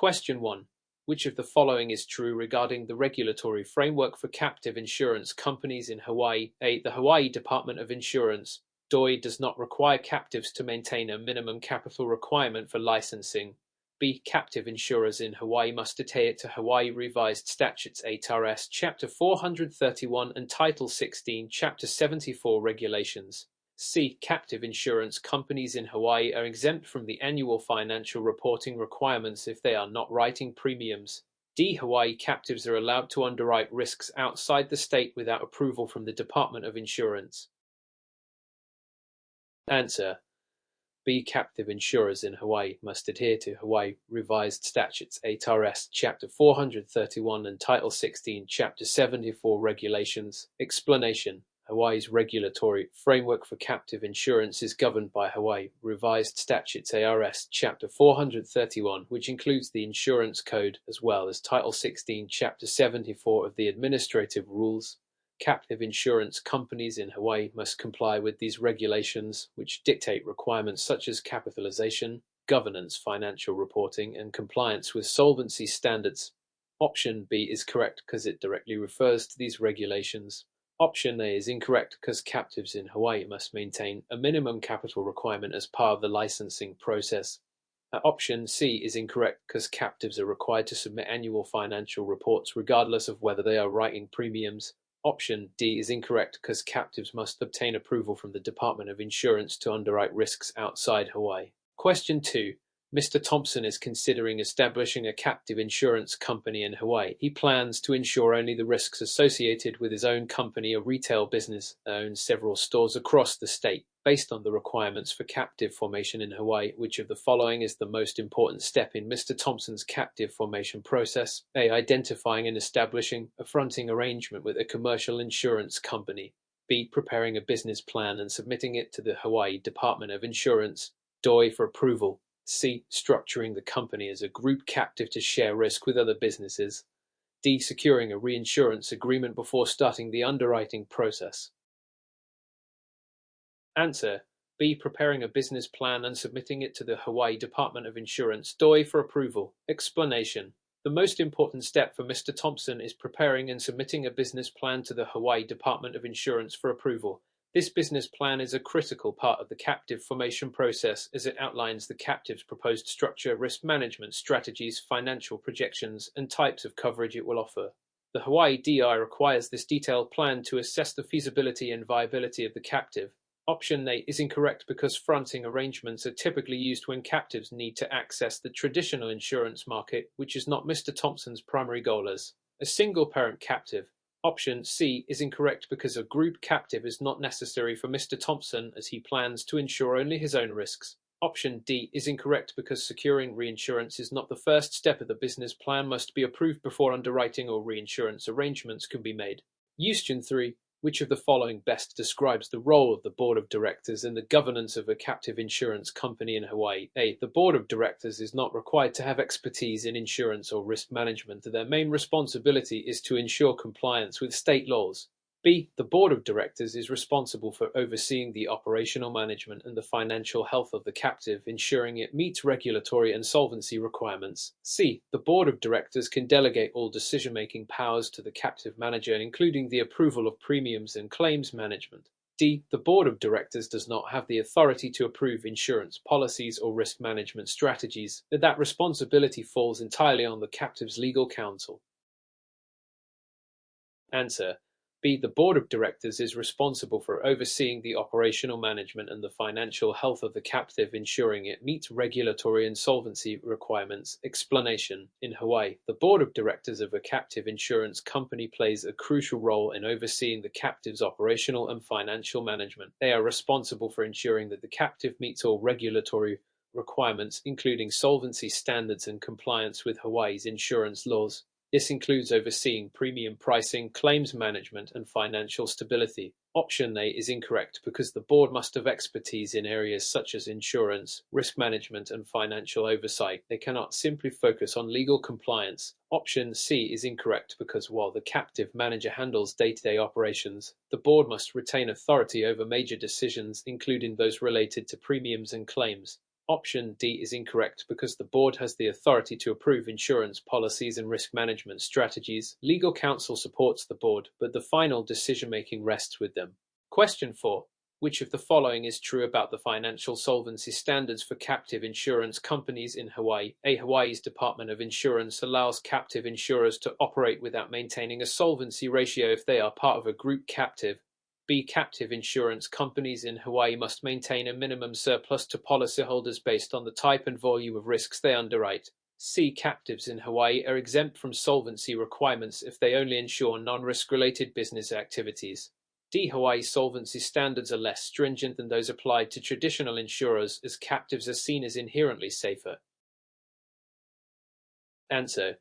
Question 1. Which of the following is true regarding the regulatory framework for captive insurance companies in Hawaii? A. The Hawaii Department of Insurance (DOI) does not require captives to maintain a minimum capital requirement for licensing. B. Captive insurers in Hawaii must adhere to Hawaii Revised Statutes 8RS Chapter 431 and Title 16 Chapter 74 regulations. C. Captive insurance companies in Hawaii are exempt from the annual financial reporting requirements if they are not writing premiums. D. Hawaii captives are allowed to underwrite risks outside the state without approval from the Department of Insurance. Answer: B. Captive insurers in Hawaii must adhere to Hawaii Revised Statutes 8RS Chapter 431 and Title 16 Chapter 74 regulations. Explanation: Hawaii's regulatory framework for captive insurance is governed by Hawaii Revised Statutes ARS Chapter 431, which includes the Insurance Code, as well as Title 16 Chapter 74 of the Administrative Rules. Captive insurance companies in Hawaii must comply with these regulations, which dictate requirements such as capitalization, governance, financial reporting, and compliance with solvency standards. Option B is correct because it directly refers to these regulations. Option A is incorrect because captives in Hawaii must maintain a minimum capital requirement as part of the licensing process. Option C is incorrect because captives are required to submit annual financial reports regardless of whether they are writing premiums. Option D is incorrect because captives must obtain approval from the Department of Insurance to underwrite risks outside Hawaii. Question 2. Mr. Thompson is considering establishing a captive insurance company in Hawaii. He plans to insure only the risks associated with his own company, a retail business that owns several stores across the state. Based on the requirements for captive formation in Hawaii, which of the following is the most important step in Mr. Thompson's captive formation process? A. Identifying and establishing a fronting arrangement with a commercial insurance company. B. Preparing a business plan and submitting it to the Hawaii Department of Insurance (DOI) for approval. C. Structuring the company as a group captive to share risk with other businesses. D. Securing a reinsurance agreement before starting the underwriting process. Answer: B. Preparing a business plan and submitting it to the Hawaii Department of Insurance (DOI) for approval. Explanation: the most important step for Mr. Thompson is preparing and submitting a business plan to the Hawaii Department of Insurance for approval. This business plan is a critical part of the captive formation process as it outlines the captive's proposed structure, risk management strategies, financial projections, and types of coverage it will offer. The Hawaii DI requires this detailed plan to assess the feasibility and viability of the captive. Option A is incorrect because fronting arrangements are typically used when captives need to access the traditional insurance market, which is not Mr. Thompson's primary goal as a single-parent captive. Option C is incorrect because a group captive is not necessary for Mr. Thompson as he plans to insure only his own risks. Option D is incorrect because securing reinsurance is not the first step of the business plan, must be approved before underwriting or reinsurance arrangements can be made. Question 3. Which of the following best describes the role of the Board of Directors in the governance of a captive insurance company in Hawaii? A. The Board of Directors is not required to have expertise in insurance or risk management. Their main responsibility is to ensure compliance with state laws. B. The Board of Directors is responsible for overseeing the operational management and the financial health of the captive, ensuring it meets regulatory and solvency requirements. C. The Board of Directors can delegate all decision-making powers to the captive manager, including the approval of premiums and claims management. D. The Board of Directors does not have the authority to approve insurance policies or risk management strategies. That responsibility falls entirely on the captive's legal counsel. Answer: B. The Board of Directors is responsible for overseeing the operational management and the financial health of the captive, ensuring it meets regulatory and solvency requirements. Explanation: in Hawaii, the Board of Directors of a captive insurance company plays a crucial role in overseeing the captive's operational and financial management. They are responsible for ensuring that the captive meets all regulatory requirements, including solvency standards and compliance with Hawaii's insurance laws. This includes overseeing premium pricing, claims management, and financial stability. Option A is incorrect because the board must have expertise in areas such as insurance, risk management, and financial oversight. They cannot simply focus on legal compliance. Option C is incorrect because while the captive manager handles day-to-day operations, the board must retain authority over major decisions, including those related to premiums and claims. Option D is incorrect because the board has the authority to approve insurance policies and risk management strategies. Legal counsel supports the board, but the final decision-making rests with them. Question 4. Which of the following is true about the financial solvency standards for captive insurance companies in Hawaii? A. Hawaii's Department of Insurance allows captive insurers to operate without maintaining a solvency ratio if they are part of a group captive. B. Captive insurance companies in Hawaii must maintain a minimum surplus to policyholders based on the type and volume of risks they underwrite. C. Captives in Hawaii are exempt from solvency requirements if they only insure non-risk related business activities. D. Hawaii solvency standards are less stringent than those applied to traditional insurers, as captives are seen as inherently safer. Answer.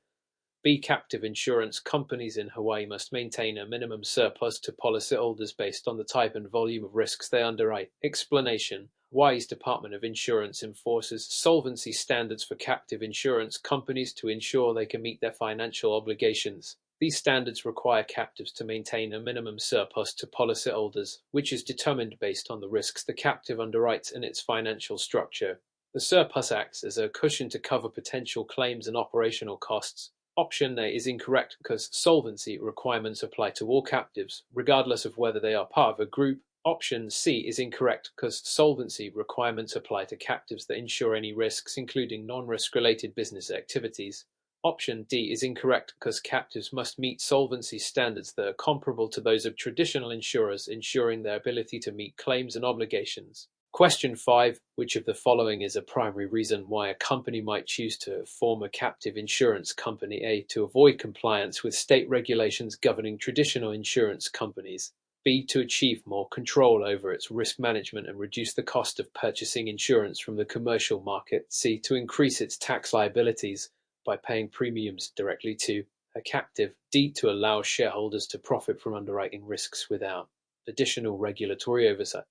B. Captive insurance companies in Hawaii must maintain a minimum surplus to policyholders based on the type and volume of risks they underwrite. Explanation. Hawaii's Department of Insurance enforces solvency standards for captive insurance companies to ensure they can meet their financial obligations. These standards require captives to maintain a minimum surplus to policyholders, which is determined based on the risks the captive underwrites and its financial structure. The surplus acts as a cushion to cover potential claims and operational costs. Option A is incorrect because solvency requirements apply to all captives, regardless of whether they are part of a group. Option C is incorrect because solvency requirements apply to captives that insure any risks, including non-risk related business activities. Option D is incorrect because captives must meet solvency standards that are comparable to those of traditional insurers, ensuring their ability to meet claims and obligations. Question 5. Which of the following is a primary reason why a company might choose to form a captive insurance company? A. To avoid compliance with state regulations governing traditional insurance companies. B. To achieve more control over its risk management and reduce the cost of purchasing insurance from the commercial market. C. To increase its tax liabilities by paying premiums directly to a captive. D. To allow shareholders to profit from underwriting risks without additional regulatory oversight.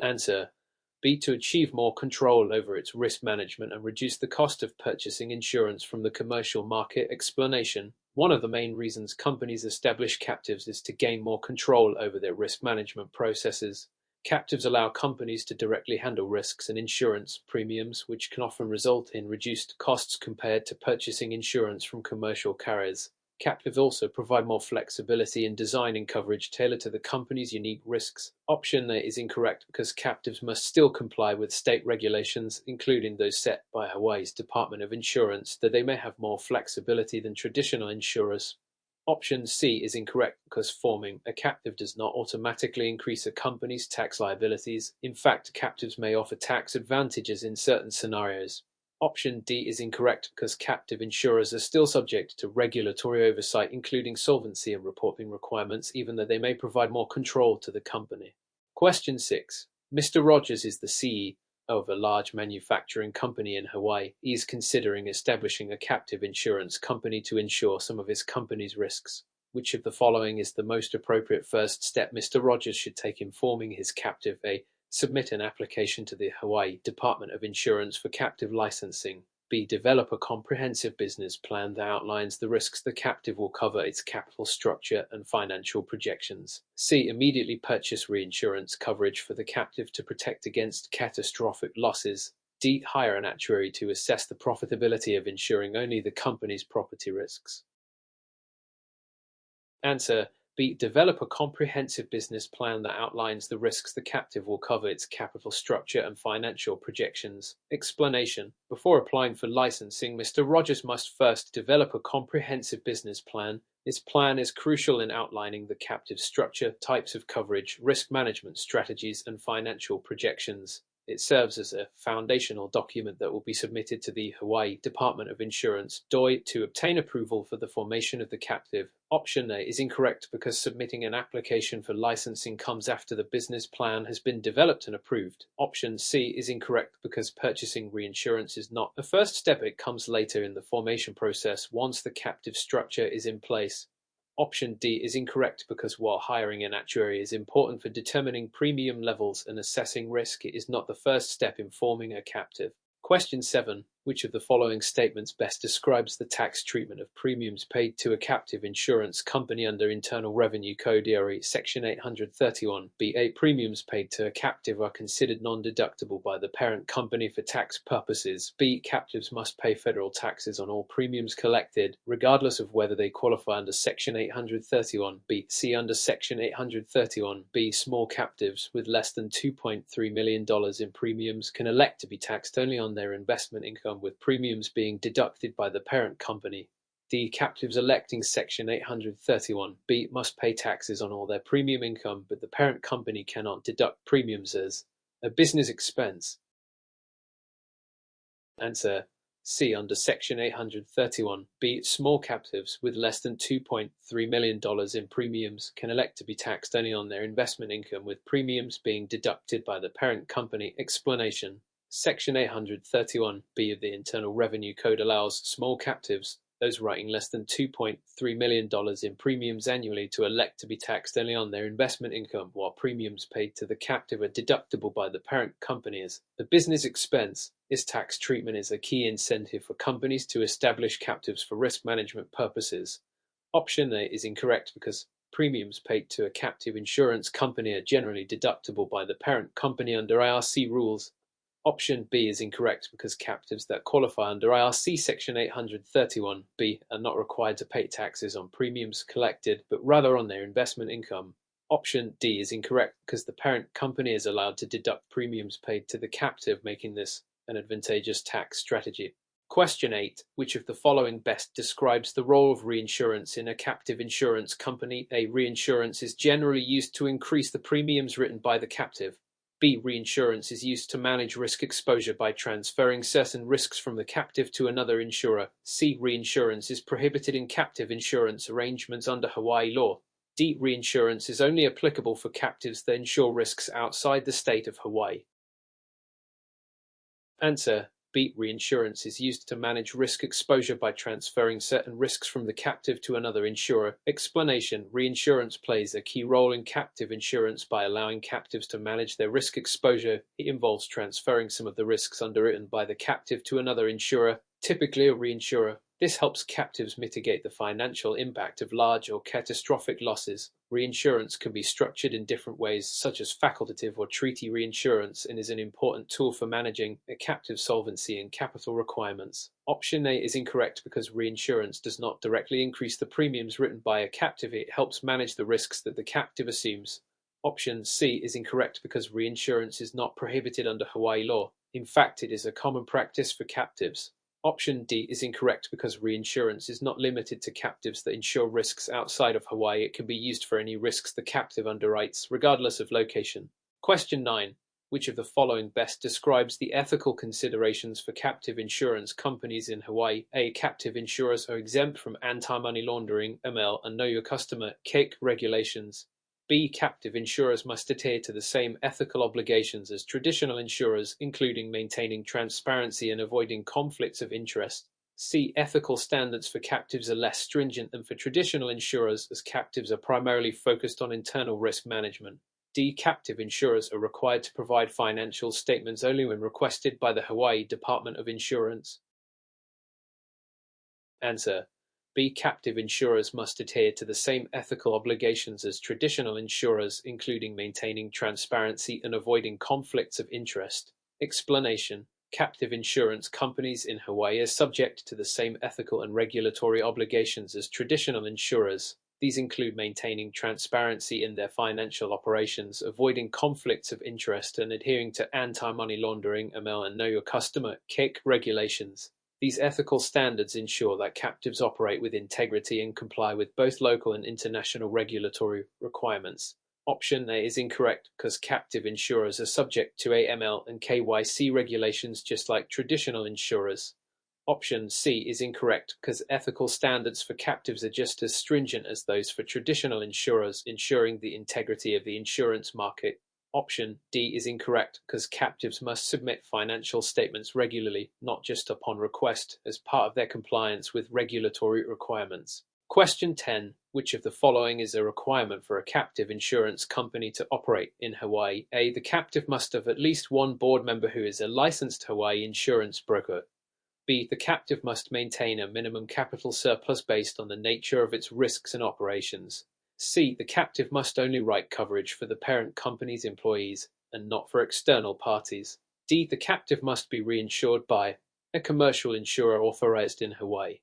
Answer. B. To achieve more control over its risk management and reduce the cost of purchasing insurance from the commercial market. Explanation. One of the main reasons companies establish captives is to gain more control over their risk management processes. Captives allow companies to directly handle risks and insurance premiums, which can often result in reduced costs compared to purchasing insurance from commercial carriers. Captives also provide more flexibility in designing coverage tailored to the company's unique risks. Option A is incorrect because captives must still comply with state regulations, including those set by Hawaii's Department of Insurance, though they may have more flexibility than traditional insurers. Option C is incorrect because forming a captive does not automatically increase a company's tax liabilities. In fact, captives may offer tax advantages in certain scenarios. Option D is incorrect because captive insurers are still subject to regulatory oversight, including solvency and reporting requirements, even though they may provide more control to the company. Question 6. Mr. Rogers is the CEO of a large manufacturing company in Hawaii. He is considering establishing a captive insurance company to insure some of his company's risks. Which of the following is the most appropriate first step Mr. Rogers should take in forming his captive? A. Submit an application to the Hawaii Department of Insurance for captive licensing. B. Develop a comprehensive business plan that outlines the risks the captive will cover, its capital structure, and financial projections. C. Immediately purchase reinsurance coverage for the captive to protect against catastrophic losses. D. Hire an actuary to assess the profitability of insuring only the company's property risks. Answer. B. Develop a comprehensive business plan that outlines the risks the captive will cover, its capital structure, and financial projections. Explanation. Before applying for licensing, Mr. Rogers must first develop a comprehensive business plan. This plan is crucial in outlining the captive structure, types of coverage, risk management strategies, and financial projections. It serves as a foundational document that will be submitted to the Hawaii Department of Insurance (DOI) to obtain approval for the formation of the captive. Option A is incorrect because submitting an application for licensing comes after the business plan has been developed and approved. Option C is incorrect because purchasing reinsurance is not a first step. It comes later in the formation process once the captive structure is in place. Option D is incorrect because while hiring an actuary is important for determining premium levels and assessing risk, it is not the first step in forming a captive. Question 7. Which of the following statements best describes the tax treatment of premiums paid to a captive insurance company under Internal Revenue Code ERE Section 831(b)(8)? Premiums paid to a captive are considered non-deductible by the parent company for tax purposes. B. Captives must pay federal taxes on all premiums collected, regardless of whether they qualify under Section 831(b). C. Under Section 831(b), small captives with less than $2.3 million in premiums can elect to be taxed only on their investment income, with premiums being deducted by the parent company. D. Captives electing Section 831(b) must pay taxes on all their premium income, but the parent company cannot deduct premiums as a business expense. Answer C. Under Section 831(b), small captives with less than $2.3 million in premiums can elect to be taxed only on their investment income, with premiums being deducted by the parent company. Explanation: Section 831(b) of the Internal Revenue Code allows small captives, those writing less than $2.3 million in premiums annually, to elect to be taxed only on their investment income, while premiums paid to the captive are deductible by the parent company as a business expense. This tax treatment is a key incentive for companies to establish captives for risk management purposes. Option A is incorrect because premiums paid to a captive insurance company are generally deductible by the parent company under IRC rules. Option B is incorrect because captives that qualify under IRC Section 831(b) are not required to pay taxes on premiums collected, but rather on their investment income. Option D is incorrect because the parent company is allowed to deduct premiums paid to the captive, making this an advantageous tax strategy. Question 8. Which of the following best describes the role of reinsurance in a captive insurance company? A. Reinsurance is generally used to increase the premiums written by the captive. B. Reinsurance is used to manage risk exposure by transferring certain risks from the captive to another insurer. C. Reinsurance is prohibited in captive insurance arrangements under Hawaii law. D. Reinsurance is only applicable for captives that insure risks outside the state of Hawaii. Answer: B. Reinsurance is used to manage risk exposure by transferring certain risks from the captive to another insurer. Explanation: Reinsurance plays a key role in captive insurance by allowing captives to manage their risk exposure. It involves transferring some of the risks underwritten by the captive to another insurer, typically a reinsurer. This helps captives mitigate the financial impact of large or catastrophic losses. Reinsurance can be structured in different ways, such as facultative or treaty reinsurance, and is an important tool for managing a captive's solvency and capital requirements. Option A is incorrect because reinsurance does not directly increase the premiums written by a captive. It helps manage the risks that the captive assumes. Option C is incorrect because reinsurance is not prohibited under Hawaii law. In fact, it is a common practice for captives. Option D is incorrect because reinsurance is not limited to captives that insure risks outside of Hawaii. It can be used for any risks the captive underwrites, regardless of location. Question 9. Which of the following best describes the ethical considerations for captive insurance companies in Hawaii? A. Captive insurers are exempt from anti-money laundering (ML) and Know Your Customer (CAIC) regulations. B. Captive insurers must adhere to the same ethical obligations as traditional insurers, including maintaining transparency and avoiding conflicts of interest. C. Ethical standards for captives are less stringent than for traditional insurers, as captives are primarily focused on internal risk management. D. Captive insurers are required to provide financial statements only when requested by the Hawaii Department of Insurance. Answer: B. Captive insurers must adhere to the same ethical obligations as traditional insurers, including maintaining transparency and avoiding conflicts of interest. Explanation: Captive insurance companies in Hawaii are subject to the same ethical and regulatory obligations as traditional insurers. These include maintaining transparency in their financial operations, avoiding conflicts of interest, and adhering to anti-money laundering (ML) and Know Your Customer (CAIC) regulations. These ethical standards ensure that captives operate with integrity and comply with both local and international regulatory requirements. Option A is incorrect because captive insurers are subject to AML and KYC regulations just like traditional insurers. Option C is incorrect because ethical standards for captives are just as stringent as those for traditional insurers, ensuring the integrity of the insurance market. Option D is incorrect because captives must submit financial statements regularly, not just upon request, as part of their compliance with regulatory requirements. Question 10. Which of the following is a requirement for a captive insurance company to operate in Hawaii? A. The captive must have at least one board member who is a licensed Hawaii insurance broker. B. The captive must maintain a minimum capital surplus based on the nature of its risks and operations. C. The captive must only write coverage for the parent company's employees and not for external parties. D. The captive must be reinsured by a commercial insurer authorized in Hawaii.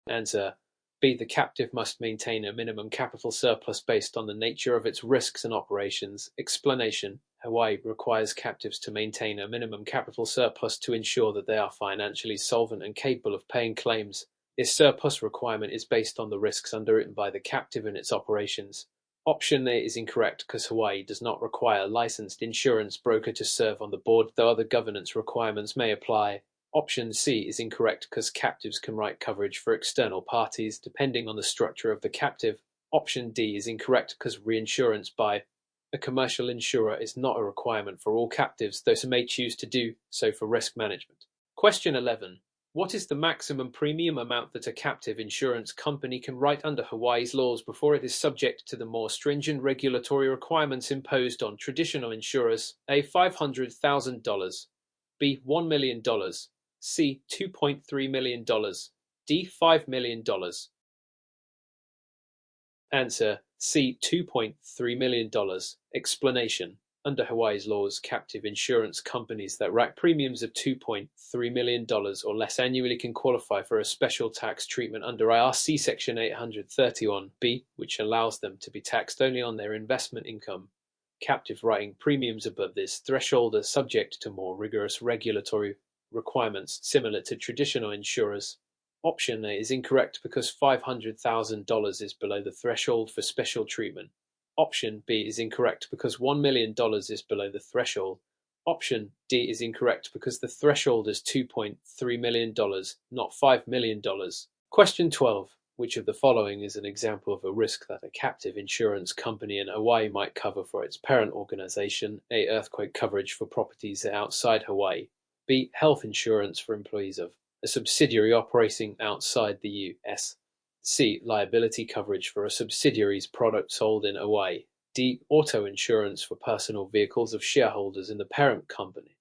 Answer: B. The captive must maintain a minimum capital surplus based on the nature of its risks and operations. Explanation: Hawaii requires captives to maintain a minimum capital surplus to ensure that they are financially solvent and capable of paying claims. This surplus requirement is based on the risks underwritten by the captive and its operations. Option A is incorrect because Hawaii does not require a licensed insurance broker to serve on the board, though other governance requirements may apply. Option C is incorrect because captives can write coverage for external parties depending on the structure of the captive. Option D is incorrect because reinsurance by a commercial insurer is not a requirement for all captives, though some may choose to do so for risk management. Question 11. What is the maximum premium amount that a captive insurance company can write under Hawaii's laws before it is subject to the more stringent regulatory requirements imposed on traditional insurers? A. $500,000. B. $1 million. C. $2.3 million. D. $5 million. Answer: C. $2.3 million. Explanation: under Hawaii's laws, captive insurance companies that write premiums of $2.3 million or less annually can qualify for a special tax treatment under IRC Section 831B, which allows them to be taxed only on their investment income. Captive writing premiums above this threshold are subject to more rigorous regulatory requirements similar to traditional insurers. Option A is incorrect because $500,000 is below the threshold for special treatment. Option B is incorrect because $1 million is below the threshold. Option D is incorrect because the threshold is $2.3 million, not $5 million. Question 12. Which of the following is an example of a risk that a captive insurance company in Hawaii might cover for its parent organization? A. Earthquake coverage for properties outside Hawaii. B. Health insurance for employees of a subsidiary operating outside the U.S. C. Liability coverage for a subsidiary's product sold in Hawaii. D. Auto insurance for personal vehicles of shareholders in the parent company.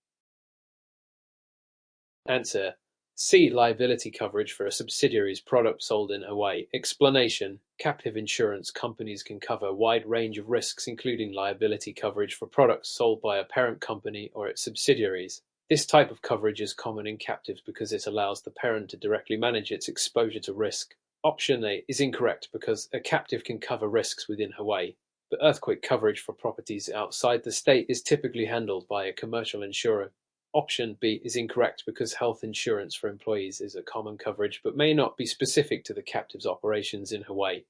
Answer: C. Liability coverage for a subsidiary's product sold in Hawaii. Explanation: captive insurance companies can cover a wide range of risks, including liability coverage for products sold by a parent company or its subsidiaries. This type of coverage is common in captives because it allows the parent to directly manage its exposure to risk. Option A is incorrect because a captive can cover risks within Hawaii, but earthquake coverage for properties outside the state is typically handled by a commercial insurer. Option B is incorrect because health insurance for employees is a common coverage but may not be specific to the captive's operations in Hawaii.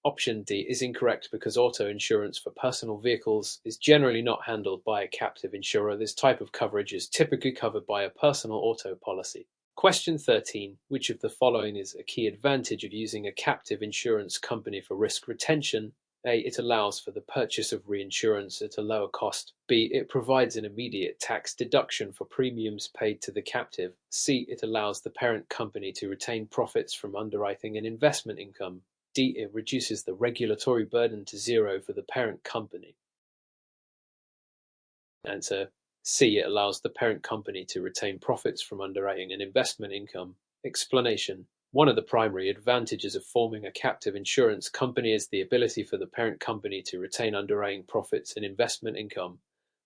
Option D is incorrect because auto insurance for personal vehicles is generally not handled by a captive insurer. This type of coverage is typically covered by a personal auto policy. Question 13. Which of the following is a key advantage of using a captive insurance company for risk retention? A. It allows for the purchase of reinsurance at a lower cost. B. It provides an immediate tax deduction for premiums paid to the captive. C. It allows the parent company to retain profits from underwriting and investment income. D. It reduces the regulatory burden to zero for the parent company. Answer: C. It allows the parent company to retain profits from underwriting and investment income. Explanation: one of the primary advantages of forming a captive insurance company is the ability for the parent company to retain underwriting profits and investment income.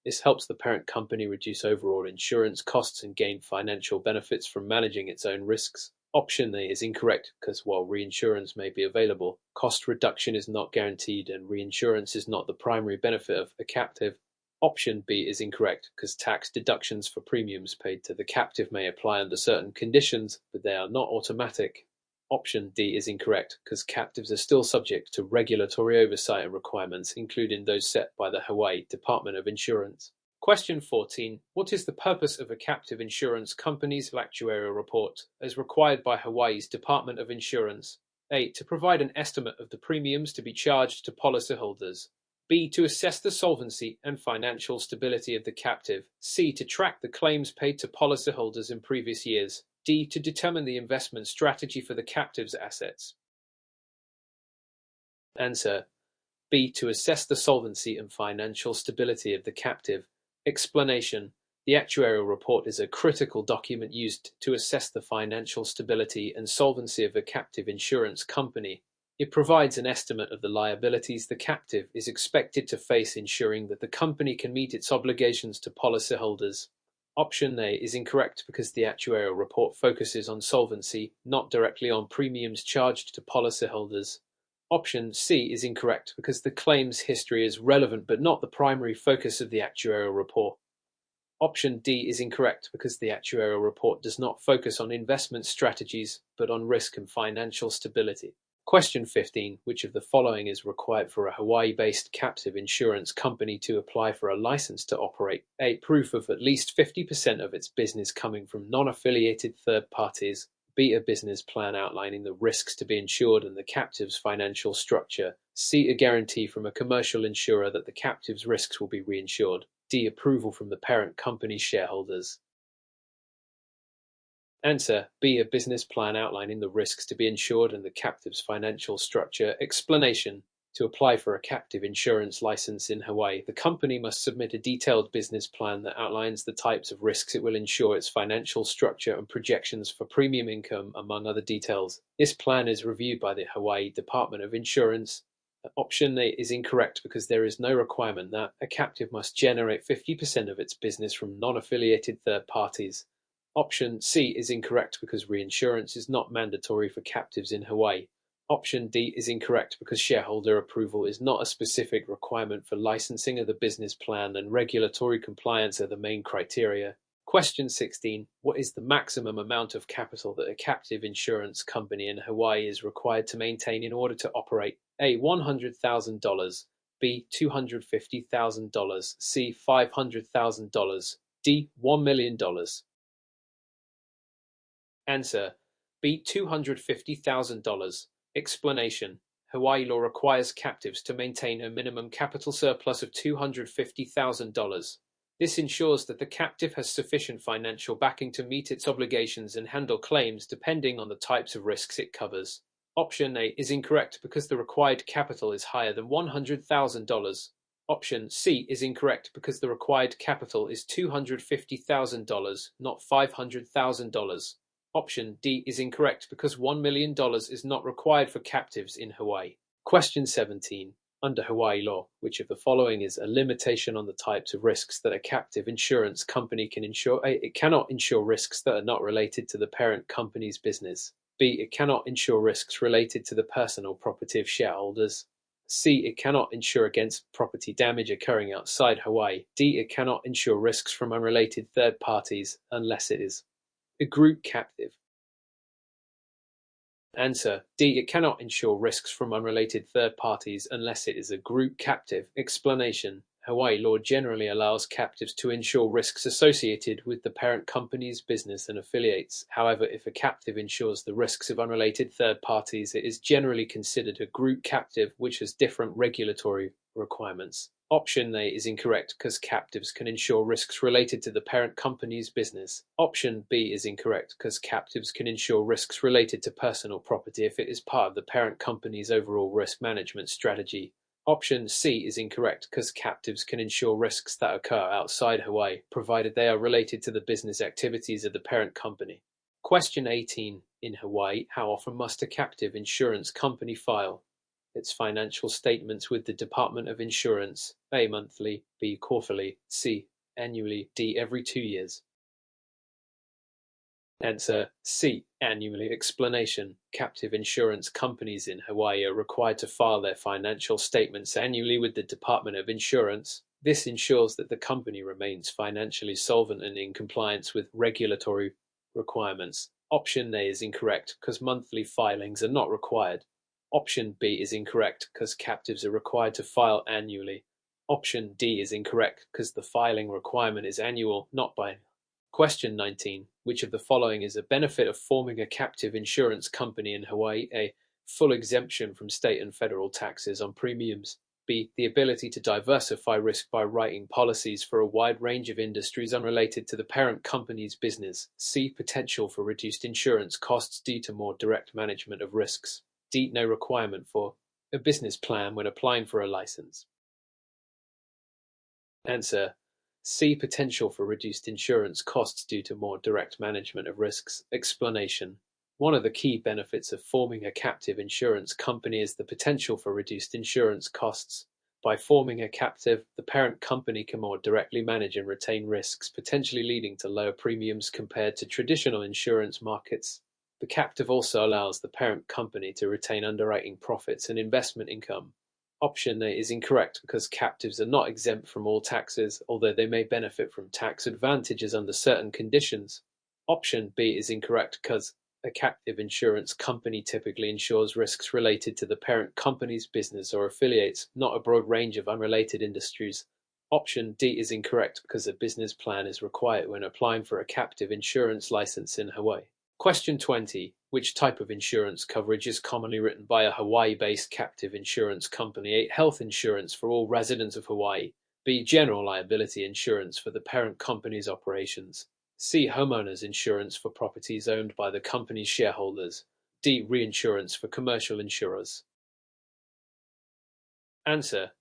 This helps the parent company reduce overall insurance costs and gain financial benefits from managing its own risks. Option A is incorrect because while reinsurance may be available, cost reduction is not guaranteed and reinsurance is not the primary benefit of a captive. Option B is incorrect because tax deductions for premiums paid to the captive may apply under certain conditions, but they are not automatic. Option D is incorrect because captives are still subject to regulatory oversight and requirements, including those set by the Hawaii Department of Insurance. Question 14. What is the purpose of a captive insurance company's actuarial report, as required by Hawaii's Department of Insurance? A. To provide an estimate of the premiums to be charged to policyholders. B. To assess the solvency and financial stability of the captive. C. To track the claims paid to policyholders in previous years. D. To determine the investment strategy for the captive's assets. Answer: B. To assess the solvency and financial stability of the captive. Explanation: The actuarial report is a critical document used to assess the financial stability and solvency of a captive insurance company. It provides an estimate of the liabilities the captive is expected to face, ensuring that the company can meet its obligations to policyholders. Option A is incorrect because the actuarial report focuses on solvency, not directly on premiums charged to policyholders. Option C is incorrect because the claims history is relevant but not the primary focus of the actuarial report. Option D is incorrect because the actuarial report does not focus on investment strategies but on risk and financial stability. Question 15. Which of the following is required for a Hawaii-based captive insurance company to apply for a license to operate? A. Proof of at least 50% of its business coming from non-affiliated third parties. B. A business plan outlining the risks to be insured and the captive's financial structure. C. A guarantee from a commercial insurer that the captive's risks will be reinsured. D. Approval from the parent company's shareholders. Answer: B. A business plan outlining the risks to be insured and the captive's financial structure. Explanation: to apply for a captive insurance license in Hawaii, the company must submit a detailed business plan that outlines the types of risks it will insure, its financial structure, and projections for premium income, among other details. This plan is reviewed by the Hawaii Department of Insurance. Option A is incorrect because there is no requirement that a captive must generate 50% of its business from non-affiliated third parties. Option C is incorrect because reinsurance is not mandatory for captives in Hawaii. Option D is incorrect because shareholder approval is not a specific requirement for licensing of the business plan and regulatory compliance are the main criteria. Question 16. What is the maximum amount of capital that a captive insurance company in Hawaii is required to maintain in order to operate? A. $100,000. B. $250,000. C. $500,000. D. $1 million. Answer: B. $250,000. Explanation: Hawaii law requires captives to maintain a minimum capital surplus of $250,000. This ensures that the captive has sufficient financial backing to meet its obligations and handle claims depending on the types of risks it covers. Option A is incorrect because the required capital is higher than $100,000. Option C is incorrect because the required capital is $250,000, not $500,000. Option D is incorrect because $1 million is not required for captives in Hawaii. Question 17. Under Hawaii law, which of the following is a limitation on the types of risks that a captive insurance company can insure? A. It cannot insure risks that are not related to the parent company's business. B. It cannot insure risks related to the personal property of shareholders. C. It cannot insure against property damage occurring outside Hawaii. D. It cannot insure risks from unrelated third parties unless it is a group captive. Answer: D. It cannot insure risks from unrelated third parties unless it is a group captive. Explanation: Hawaii law generally allows captives to insure risks associated with the parent company's business and affiliates. However, if a captive insures the risks of unrelated third parties, it is generally considered a group captive, which has different regulatory requirements. Option A is incorrect because captives can insure risks related to the parent company's business. Option B is incorrect because captives can insure risks related to personal property if it is part of the parent company's overall risk management strategy. Option C is incorrect because captives can insure risks that occur outside Hawaii, provided they are related to the business activities of the parent company. Question 18. In Hawaii, how often must a captive insurance company file its financial statements with the Department of Insurance? A. Monthly. B. Quarterly. C. Annually. D. Every 2 years. Answer: C. Annually. Explanation: captive insurance companies in Hawaii are required to file their financial statements annually with the Department of Insurance. This ensures that the company remains financially solvent and in compliance with regulatory requirements. Option A is incorrect because monthly filings are not required. Option B is incorrect because captives are required to file annually. Option D is incorrect because the filing requirement is annual, not biannual. Question 19. Which of the following is a benefit of forming a captive insurance company in Hawaii? A. Full exemption from state and federal taxes on premiums. B. The ability to diversify risk by writing policies for a wide range of industries unrelated to the parent company's business. C. Potential for reduced insurance costs due to more direct management of risks. D. No requirement for a business plan when applying for a license. Answer: C. Potential for reduced insurance costs due to more direct management of risks. Explanation. One of the key benefits of forming a captive insurance company is the potential for reduced insurance costs. By forming a captive, the parent company can more directly manage and retain risks, potentially leading to lower premiums compared to traditional insurance markets. The captive also allows the parent company to retain underwriting profits and investment income. Option A is incorrect because captives are not exempt from all taxes, although they may benefit from tax advantages under certain conditions. Option B is incorrect because a captive insurance company typically insures risks related to the parent company's business or affiliates, not a broad range of unrelated industries. Option D is incorrect because a business plan is required when applying for a captive insurance license in Hawaii. Question 20. Which type of insurance coverage is commonly written by a Hawaii-based captive insurance company? A. Health insurance for all residents of Hawaii. B. General liability insurance for the parent company's operations. C. Homeowners insurance for properties owned by the company's shareholders. D. Reinsurance for commercial insurers. Answer.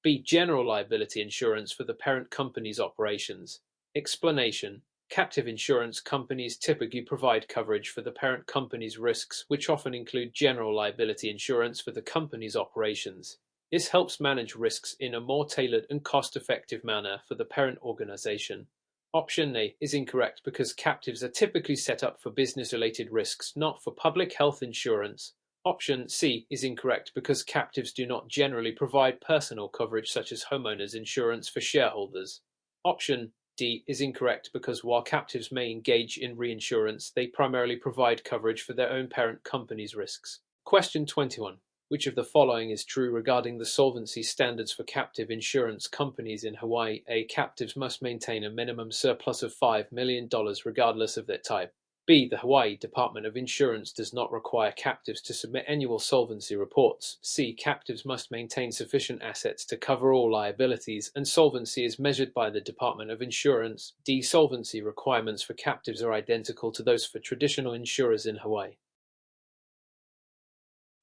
B. General liability insurance for the parent company's operations. Explanation. Captive insurance companies typically provide coverage for the parent company's risks, which often include general liability insurance for the company's operations. This helps manage risks in a more tailored and cost-effective manner for the parent organization. Option A is incorrect because captives are typically set up for business-related risks, not for public health insurance. Option C is incorrect because captives do not generally provide personal coverage such as homeowners insurance for shareholders. Option D is incorrect because while captives may engage in reinsurance, they primarily provide coverage for their own parent company's risks. Question 21. Which of the following is true regarding the solvency standards for captive insurance companies in Hawaii? A. Captives must maintain a minimum surplus of $5 million regardless of their type. B. The Hawaii Department of Insurance does not require captives to submit annual solvency reports. C. Captives must maintain sufficient assets to cover all liabilities, and solvency is measured by the Department of Insurance. D. Solvency requirements for captives are identical to those for traditional insurers in Hawaii.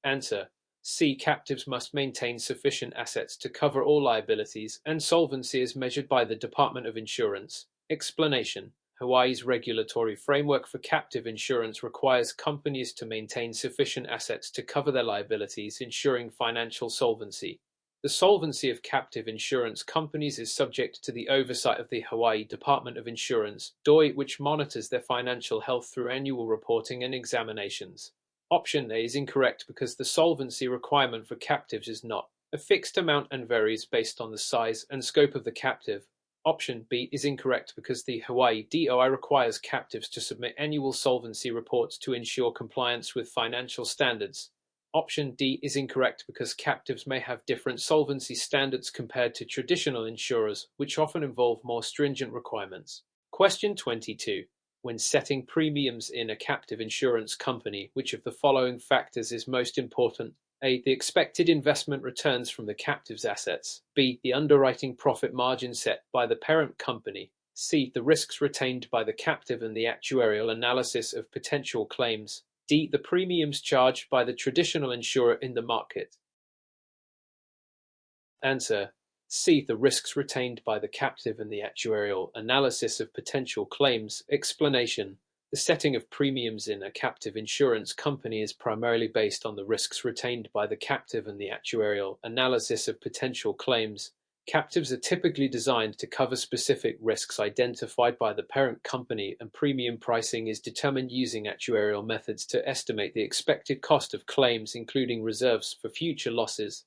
Answer. C. Captives must maintain sufficient assets to cover all liabilities, and solvency is measured by the Department of Insurance. Explanation. Hawaii's regulatory framework for captive insurance requires companies to maintain sufficient assets to cover their liabilities, ensuring financial solvency. The solvency of captive insurance companies is subject to the oversight of the Hawaii Department of Insurance, DOI, which monitors their financial health through annual reporting and examinations. Option A is incorrect because the solvency requirement for captives is not a fixed amount and varies based on the size and scope of the captive. Option B is incorrect because the Hawaii DOI requires captives to submit annual solvency reports to ensure compliance with financial standards. Option D is incorrect because captives may have different solvency standards compared to traditional insurers, which often involve more stringent requirements. Question 22. When setting premiums in a captive insurance company, which of the following factors is most important? A. The expected investment returns from the captive's assets. B. The underwriting profit margin set by the parent company. C. The risks retained by the captive and the actuarial analysis of potential claims. D. The premiums charged by the traditional insurer in the market. Answer. C. The risks retained by the captive and the actuarial analysis of potential claims. Explanation. The setting of premiums in a captive insurance company is primarily based on the risks retained by the captive and the actuarial analysis of potential claims. Captives are typically designed to cover specific risks identified by the parent company, and premium pricing is determined using actuarial methods to estimate the expected cost of claims, including reserves for future losses.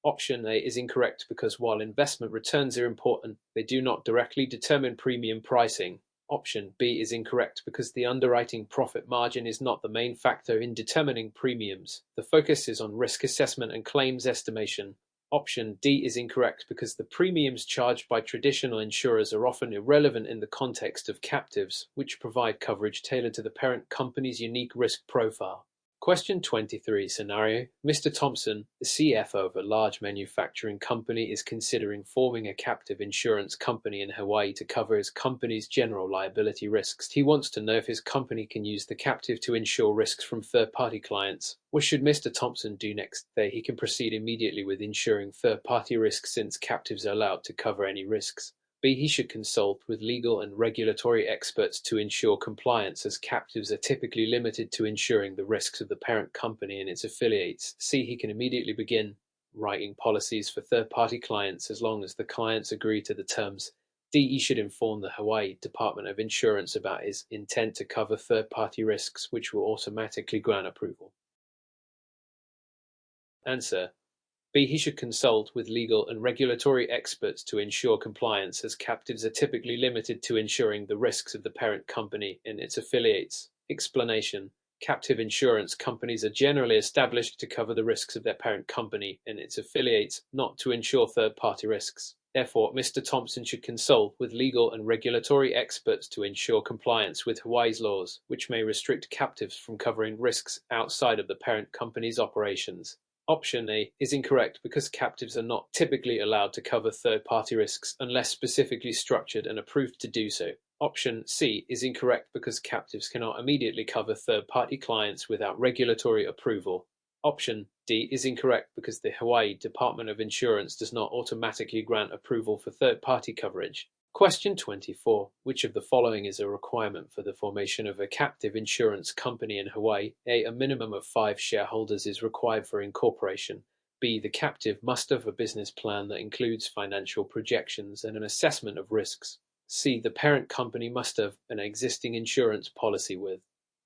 Option A is incorrect because while investment returns are important, they do not directly determine premium pricing. Option B is incorrect because the underwriting profit margin is not the main factor in determining premiums. The focus is on risk assessment and claims estimation. Option D is incorrect because the premiums charged by traditional insurers are often irrelevant in the context of captives, which provide coverage tailored to the parent company's unique risk profile. Question 23 scenario. Mr. Thompson, the CFO of a large manufacturing company, is considering forming a captive insurance company in Hawaii to cover his company's general liability risks. He wants to know if his company can use the captive to insure risks from third-party clients. What should Mr. Thompson do next? He can proceed immediately with insuring third-party risks since captives are allowed to cover any risks. B. He should consult with legal and regulatory experts to ensure compliance, as captives are typically limited to insuring the risks of the parent company and its affiliates. C. He can immediately begin writing policies for third-party clients as long as the clients agree to the terms. D. He should inform the Hawaii Department of Insurance about his intent to cover third-party risks, which will automatically grant approval. Answer: B. He should consult with legal and regulatory experts to ensure compliance, as captives are typically limited to insuring the risks of the parent company and its affiliates. Explanation: Captive insurance companies are generally established to cover the risks of their parent company and its affiliates, not to insure third-party risks. Therefore, Mr. Thompson should consult with legal and regulatory experts to ensure compliance with Hawaii's laws, which may restrict captives from covering risks outside of the parent company's operations. Option A is incorrect because captives are not typically allowed to cover third-party risks unless specifically structured and approved to do so. Option C is incorrect because captives cannot immediately cover third-party clients without regulatory approval. Option D is incorrect because the Hawaii Department of Insurance does not automatically grant approval for third-party coverage. Question 24. Which of the following is a requirement for the formation of a captive insurance company in Hawaii? A. A minimum of 5 shareholders is required for incorporation. B. The captive must have a business plan that includes financial projections and an assessment of risks. C. The parent company must have an existing insurance policy with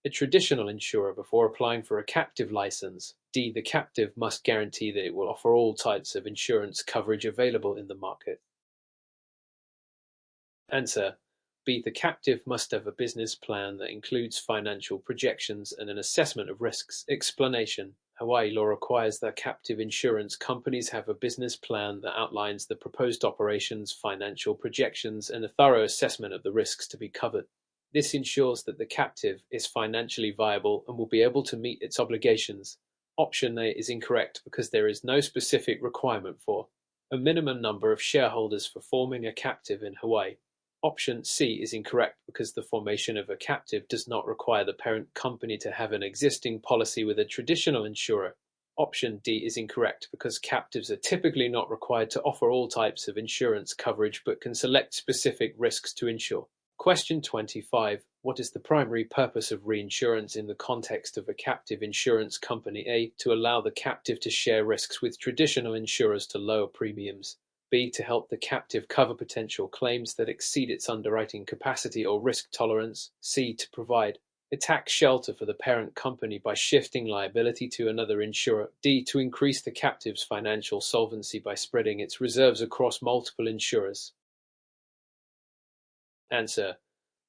a traditional insurer before applying for a captive license. D. The captive must guarantee that it will offer all types of insurance coverage available in the market. Answer: B. The captive must have a business plan that includes financial projections and an assessment of risks. Explanation: Hawaii law requires that captive insurance companies have a business plan that outlines the proposed operations, financial projections, and a thorough assessment of the risks to be covered. This ensures that the captive is financially viable and will be able to meet its obligations. Option A is incorrect because there is no specific requirement for a minimum number of shareholders for forming a captive in Hawaii. Option C is incorrect because the formation of a captive does not require the parent company to have an existing policy with a traditional insurer. Option D is incorrect because captives are typically not required to offer all types of insurance coverage but can select specific risks to insure. Question 25. What is the primary purpose of reinsurance in the context of a captive insurance company? A. To allow the captive to share risks with traditional insurers to lower premiums. B. To help the captive cover potential claims that exceed its underwriting capacity or risk tolerance. C. To provide a tax shelter for the parent company by shifting liability to another insurer. D. To increase the captive's financial solvency by spreading its reserves across multiple insurers. Answer: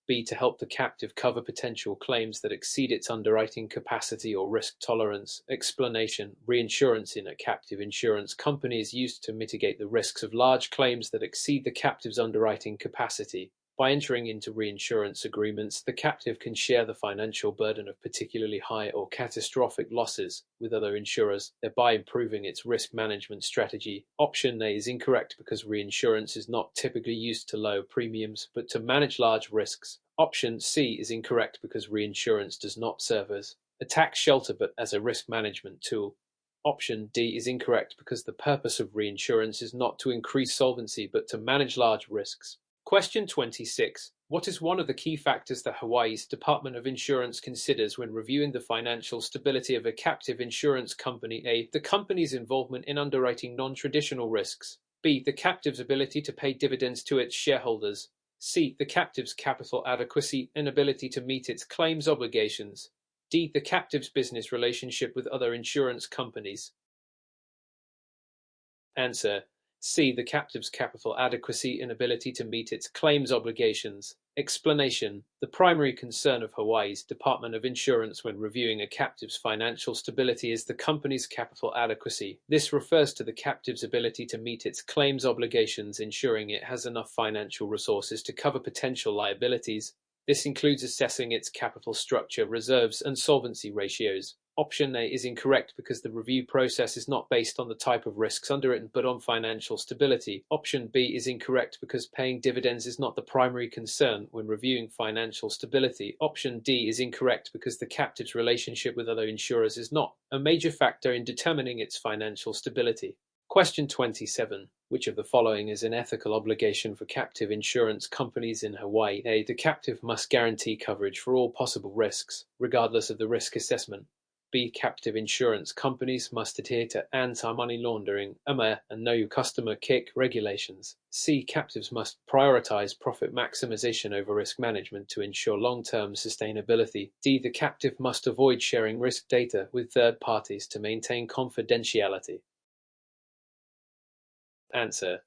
B. To help the captive cover potential claims that exceed its underwriting capacity or risk tolerance. Explanation: Reinsurance in a captive insurance company is used to mitigate the risks of large claims that exceed the captive's underwriting capacity. By entering into reinsurance agreements, the captive can share the financial burden of particularly high or catastrophic losses with other insurers, thereby improving its risk management strategy. Option A is incorrect because reinsurance is not typically used to lower premiums, but to manage large risks. Option C is incorrect because reinsurance does not serve as a tax shelter but as a risk management tool. Option D is incorrect because the purpose of reinsurance is not to increase solvency but to manage large risks. Question 26. What is one of the key factors that Hawaii's Department of Insurance considers when reviewing the financial stability of a captive insurance company? A. The company's involvement in underwriting non-traditional risks. B. The captive's ability to pay dividends to its shareholders. C. The captive's capital adequacy and ability to meet its claims obligations. D. The captive's business relationship with other insurance companies. Answer: C. The captive's capital adequacy and ability to meet its claims obligations. Explanation: The primary concern of Hawaii's Department of Insurance when reviewing a captive's financial stability is the company's capital adequacy. This refers to the captive's ability to meet its claims obligations, ensuring it has enough financial resources to cover potential liabilities. This includes assessing its capital structure, reserves, and solvency ratios. Option A is incorrect because the review process is not based on the type of risks underwritten but on financial stability. Option B is incorrect because paying dividends is not the primary concern when reviewing financial stability. Option D is incorrect because the captive's relationship with other insurers is not a major factor in determining its financial stability. Question 27. Which of the following is an ethical obligation for captive insurance companies in Hawaii? A. The captive must guarantee coverage for all possible risks, regardless of the risk assessment. B. Captive insurance companies must adhere to anti-money laundering and know your customer regulations. C. Captives must prioritize profit maximization over risk management to ensure long-term sustainability. D. The captive must avoid sharing risk data with third parties to maintain confidentiality. Answer: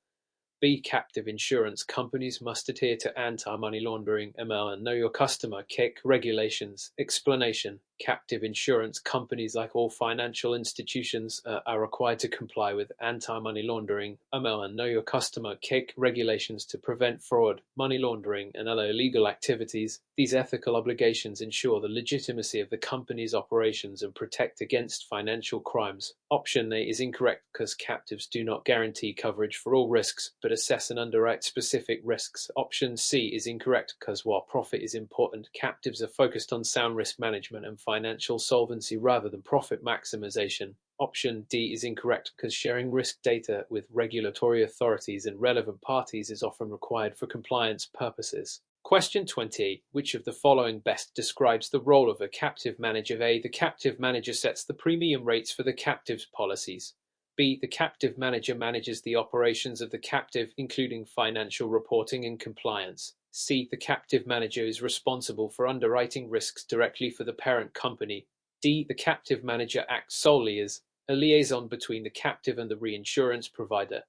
B. Captive insurance companies must adhere to anti-money laundering (AML) and know your customer regulations. Explanation: Captive insurance companies, like all financial institutions, are required to comply with anti-money laundering (AML) and know your customer regulations to prevent fraud, money laundering, and other illegal activities. These ethical obligations ensure the legitimacy of the company's operations and protect against financial crimes. Option A is incorrect because captives do not guarantee coverage for all risks, but assess and underwrite specific risks. Option C is incorrect because while profit is important, captives are focused on sound risk management and financial solvency rather than profit maximization. Option D is incorrect because sharing risk data with regulatory authorities and relevant parties is often required for compliance purposes. Question 20. Which of the following best describes the role of a captive manager? A. The captive manager sets the premium rates for the captive's policies. B. The captive manager manages the operations of the captive, including financial reporting and compliance. C. The captive manager is responsible for underwriting risks directly for the parent company. D. The captive manager acts solely as a liaison between the captive and the reinsurance provider.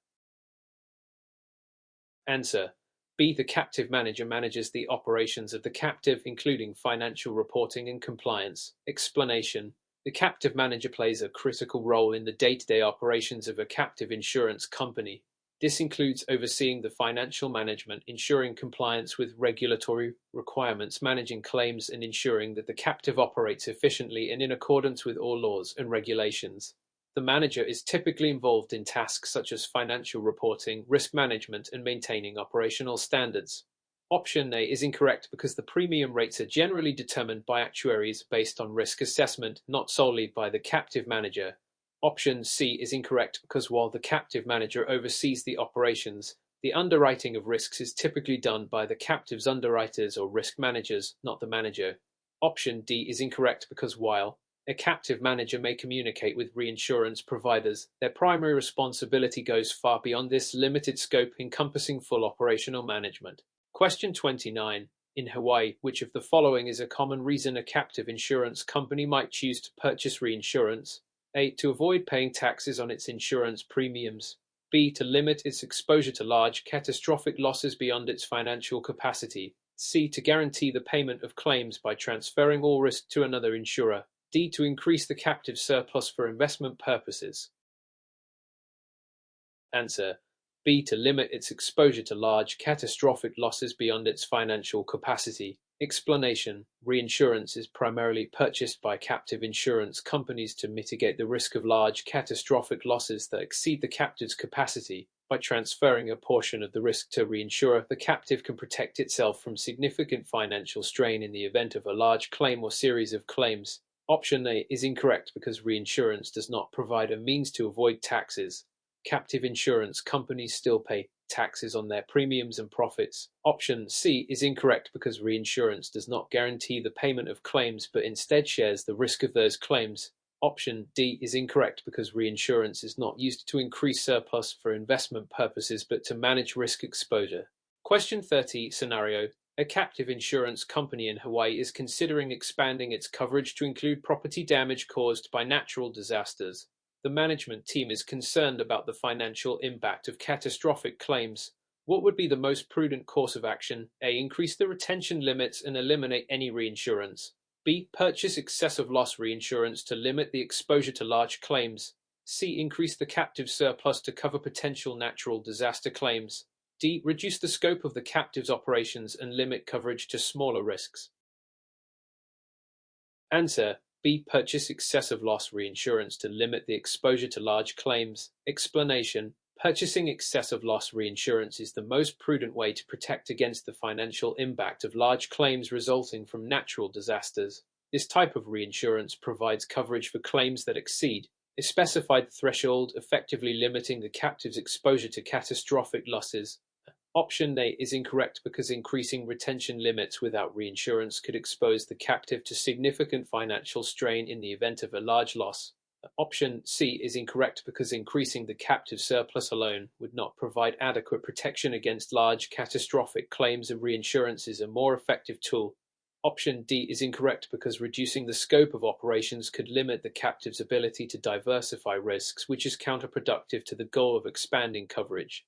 Answer: B. The captive manager manages the operations of the captive, including financial reporting and compliance. Explanation: The captive manager plays a critical role in the day-to-day operations of a captive insurance company. This includes overseeing the financial management, ensuring compliance with regulatory requirements, managing claims, and ensuring that the captive operates efficiently and in accordance with all laws and regulations. The manager is typically involved in tasks such as financial reporting, risk management, and maintaining operational standards. Option A is incorrect because the premium rates are generally determined by actuaries based on risk assessment, not solely by the captive manager. Option C is incorrect because while the captive manager oversees the operations, the underwriting of risks is typically done by the captive's underwriters or risk managers, not the manager. Option D is incorrect because while a captive manager may communicate with reinsurance providers, their primary responsibility goes far beyond this limited scope, encompassing full operational management. Question 29. In Hawaii, which of the following is a common reason a captive insurance company might choose to purchase reinsurance? A. To avoid paying taxes on its insurance premiums. B. To limit its exposure to large catastrophic losses beyond its financial capacity. C. To guarantee the payment of claims by transferring all risk to another insurer. D. To increase the captive surplus for investment purposes. Answer: B. To limit its exposure to large catastrophic losses beyond its financial capacity. Explanation: Reinsurance is primarily purchased by captive insurance companies to mitigate the risk of large catastrophic losses that exceed the captive's capacity. By transferring a portion of the risk to reinsurer, the captive can protect itself from significant financial strain in the event of a large claim or series of claims. Option A is incorrect because reinsurance does not provide a means to avoid taxes. Captive insurance companies still pay taxes on their premiums and profits. Option C is incorrect because reinsurance does not guarantee the payment of claims but instead shares the risk of those claims. Option D is incorrect because reinsurance is not used to increase surplus for investment purposes but to manage risk exposure. Question 30 scenario: A captive insurance company in Hawaii is considering expanding its coverage to include property damage caused by natural disasters. The management team is concerned about the financial impact of catastrophic claims. What would be the most prudent course of action? A. Increase the retention limits and eliminate any reinsurance. B. Purchase excessive loss reinsurance to limit the exposure to large claims. C. Increase the captive surplus to cover potential natural disaster claims. D. Reduce the scope of the captive's operations and limit coverage to smaller risks. Answer: B. Purchase excessive loss reinsurance to limit the exposure to large claims. Explanation: Purchasing excessive loss reinsurance is the most prudent way to protect against the financial impact of large claims resulting from natural disasters. This type of reinsurance provides coverage for claims that exceed is specified the threshold, effectively limiting the captive's exposure to catastrophic losses. Option A is incorrect because increasing retention limits without reinsurance could expose the captive to significant financial strain in the event of a large loss. Option C is incorrect because increasing the captive surplus alone would not provide adequate protection against large catastrophic claims, and reinsurance is a more effective tool. Option D is incorrect because reducing the scope of operations could limit the captive's ability to diversify risks, which is counterproductive to the goal of expanding coverage.